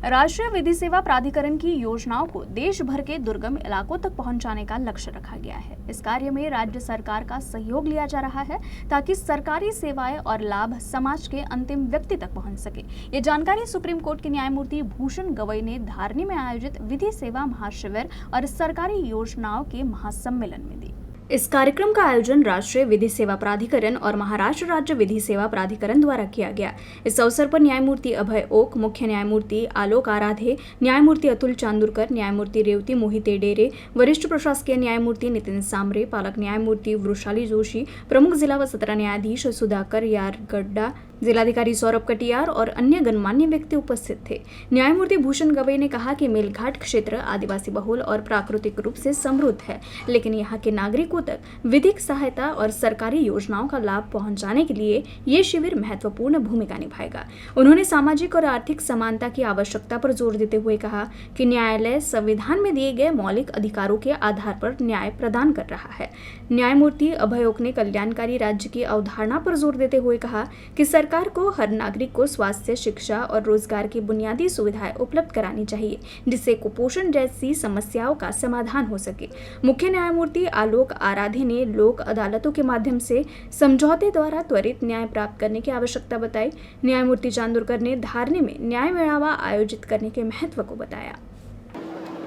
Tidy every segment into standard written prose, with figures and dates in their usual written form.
राष्ट्रीय विधि सेवा प्राधिकरण की योजनाओं को देश भर के दुर्गम इलाकों तक पहुंचाने का लक्ष्य रखा गया है। इस कार्य में राज्य सरकार का सहयोग लिया जा रहा है ताकि सरकारी सेवाएं और लाभ समाज के अंतिम व्यक्ति तक पहुंच सके। ये जानकारी सुप्रीम कोर्ट के न्यायमूर्ति भूषण गवई ने धारनी में आयोजित विधि सेवा महाशिविर और सरकारी योजनाओं के महासम्मेलन में दी। इस कार्यक्रम का आयोजन राष्ट्रीय विधि सेवा प्राधिकरण और महाराष्ट्र राज्य विधि सेवा प्राधिकरण द्वारा किया गया। इस अवसर पर न्यायमूर्ति अभय ओक, मुख्य न्यायमूर्ति आलोक आराधे, न्यायमूर्ति अतुल चांदुरकर, न्यायमूर्ति रेवती मोहिते डेरे, वरिष्ठ प्रशासकीय न्यायमूर्ति नितिन सांबरे, पालक न्यायमूर्ति वृषाली जोशी, प्रमुख जिला व सत्र न्यायाधीश सुधाकर यारगड्डा, जिलाधिकारी सौरभ कटियार और अन्य गणमान्य व्यक्ति उपस्थित थे। न्यायमूर्ति भूषण गवई ने कहा कि मेलघाट क्षेत्र आदिवासी बहुल और प्राकृतिक रूप से समृद्ध है, लेकिन यहाँ के नागरिकों तक विधिक सहायता और सरकारी योजनाओं का लाभ पहुंचाने के लिए ये शिविर महत्वपूर्ण भूमिका निभाएगा। उन्होंने सामाजिक और आर्थिक समानता की आवश्यकता पर जोर देते हुए कहा कि न्यायालय संविधान में दिए गए मौलिक अधिकारों के आधार पर न्याय प्रदान कर रहा है। न्यायमूर्ति अभय ओक ने कल्याणकारी राज्य की अवधारणा पर जोर देते हुए कहा कि सरकार को हर नागरिक को स्वास्थ्य, शिक्षा और रोजगार की बुनियादी सुविधाएं उपलब्ध करानी चाहिए, जिससे कुपोषण जैसी समस्याओं का समाधान हो सके। मुख्य न्यायमूर्ति आलोक आराधे ने लोक अदालतों के माध्यम से समझौते द्वारा त्वरित न्याय प्राप्त करने की आवश्यकता बताई। न्यायमूर्ति चांदुरकर ने धारनी में न्याय मेळावा आयोजित करने के महत्व को बताया।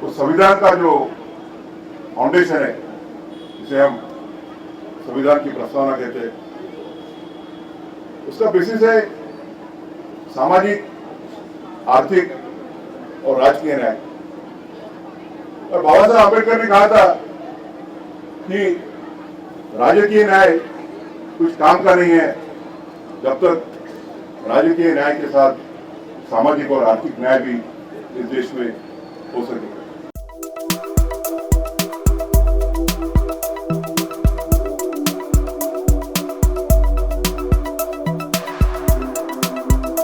तो संविधान का जो फाउंडेशन है, जिसे हम संविधान की प्रस्तावना कहते हैं, उसका बेसिस है सामाजिक, आर्थिक और राजकीय न्याय। और बाबा साहब आंबेडकर ने कहा था कि राजकीय न्याय कुछ काम का नहीं है जब तक राजकीय न्याय के साथ सामाजिक और आर्थिक न्याय भी इस देश में हो सके।